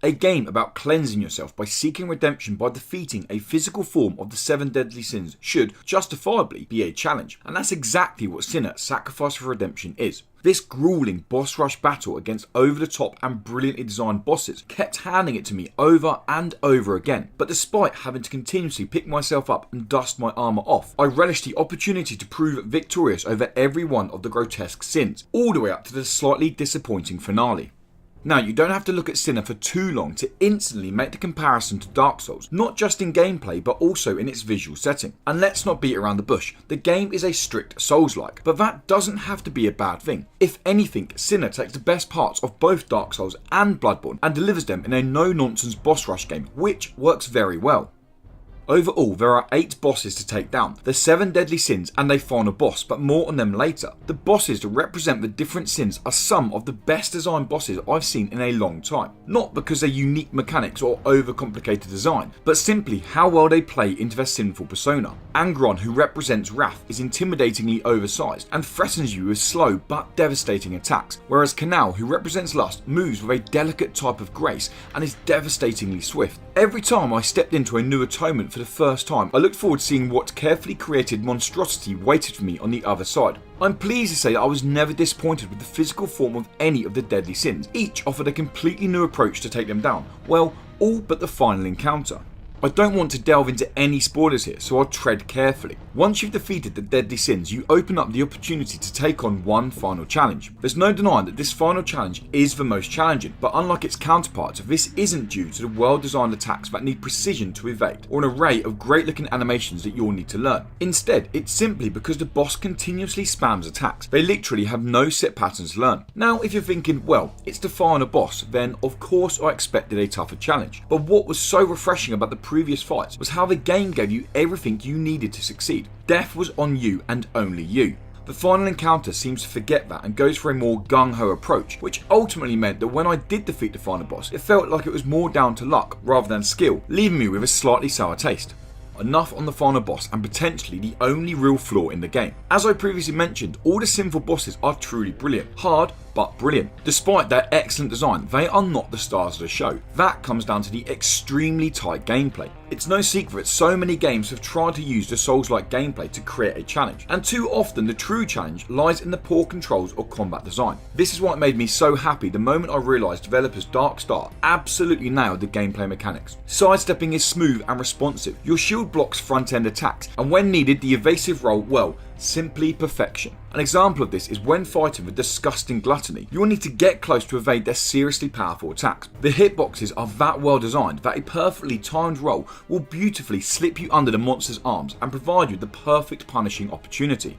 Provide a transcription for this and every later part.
A game about cleansing yourself by seeking redemption by defeating a physical form of the 7 deadly sins should, justifiably, be a challenge, and that's exactly what Sinner Sacrifice for Redemption is. This grueling boss rush battle against over-the-top and brilliantly designed bosses kept handing it to me over and over again, but despite having to continuously pick myself up and dust my armour off, I relished the opportunity to prove victorious over every one of the grotesque sins, all the way up to the slightly disappointing finale. Now, you don't have to look at Sinner for too long to instantly make the comparison to Dark Souls, not just in gameplay but also in its visual setting. And let's not beat around the bush, the game is a strict Souls-like, but that doesn't have to be a bad thing. If anything, Sinner takes the best parts of both Dark Souls and Bloodborne and delivers them in a no-nonsense boss rush game, which works very well. Overall, there are 8 bosses to take down, the 7 deadly sins and a final boss, but more on them later. The bosses that represent the different sins are some of the best designed bosses I've seen in a long time. Not because they're unique mechanics or overcomplicated design, but simply how well they play into their sinful persona. Angron, who represents Wrath, is intimidatingly oversized and threatens you with slow but devastating attacks, whereas Canal, who represents Lust, moves with a delicate type of grace and is devastatingly swift. Every time I stepped into a new atonement for the first time, I looked forward to seeing what carefully created monstrosity waited for me on the other side. I'm pleased to say that I was never disappointed with the physical form of any of the deadly sins. Each offered a completely new approach to take them down. Well, all but the final encounter. I don't want to delve into any spoilers here, so I'll tread carefully. Once you've defeated the deadly sins, you open up the opportunity to take on one final challenge. There's no denying that this final challenge is the most challenging, but unlike its counterparts, this isn't due to the well-designed attacks that need precision to evade, or an array of great-looking animations that you'll need to learn. Instead, it's simply because the boss continuously spams attacks. They literally have no set patterns to learn. Now, if you're thinking, well, it's the final boss, then of course I expected a tougher challenge. But what was so refreshing about the previous fights was how the game gave you everything you needed to succeed. Death was on you and only you. The final encounter seems to forget that and goes for a more gung-ho approach, which ultimately meant that when I did defeat the final boss, it felt like it was more down to luck rather than skill, leaving me with a slightly sour taste. Enough on the final boss and potentially the only real flaw in the game. As I previously mentioned, all the sinful bosses are truly brilliant. Hard, but brilliant. Despite their excellent design, they are not the stars of the show. That comes down to the extremely tight gameplay. It's no secret so many games have tried to use the Souls-like gameplay to create a challenge, and too often the true challenge lies in the poor controls or combat design. This is what made me so happy the moment I realised developers Dark Star absolutely nailed the gameplay mechanics. Sidestepping is smooth and responsive, your shield blocks front-end attacks, and when needed the evasive roll, well, simply perfection. An example of this is when fighting with disgusting gluttony, you will need to get close to evade their seriously powerful attacks. The hitboxes are that well designed that a perfectly timed roll will beautifully slip you under the monster's arms and provide you the perfect punishing opportunity.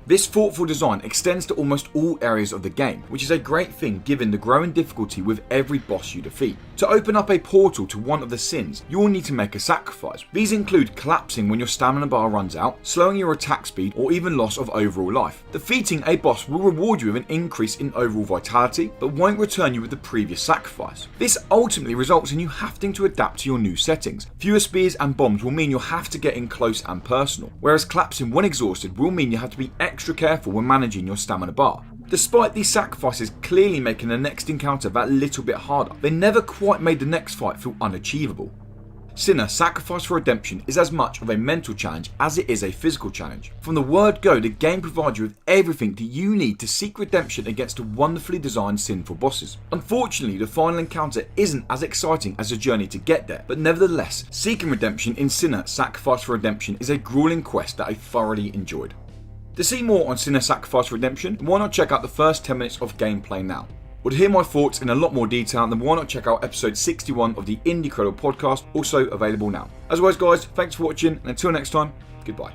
This thoughtful design extends to almost all areas of the game, which is a great thing given the growing difficulty with every boss you defeat. To open up a portal to one of the sins, you will need to make a sacrifice. These include collapsing when your stamina bar runs out, slowing your attack speed, or even loss of overall life. Defeating a boss will reward you with an increase in overall vitality, but won't return you with the previous sacrifice. This ultimately results in you having to adapt to your new settings. Fewer spears and bombs will mean you'll have to get in close and personal, whereas collapsing when exhausted will mean you have to be extra careful when managing your stamina bar. Despite these sacrifices clearly making the next encounter that little bit harder, they never quite made the next fight feel unachievable. Sinner Sacrifice for Redemption is as much of a mental challenge as it is a physical challenge. From the word go, the game provides you with everything that you need to seek redemption against the wonderfully designed sinful bosses. Unfortunately, the final encounter isn't as exciting as the journey to get there, but nevertheless, seeking redemption in Sinner Sacrifice for Redemption is a grueling quest that I thoroughly enjoyed. To see more on Sinner Sacrifice for Redemption, why not check out the first 10 minutes of gameplay now? Or to hear my thoughts in a lot more detail, then why not check out episode 61 of the Indie-Creible podcast, also available now. As always guys, thanks for watching, and until next time, goodbye.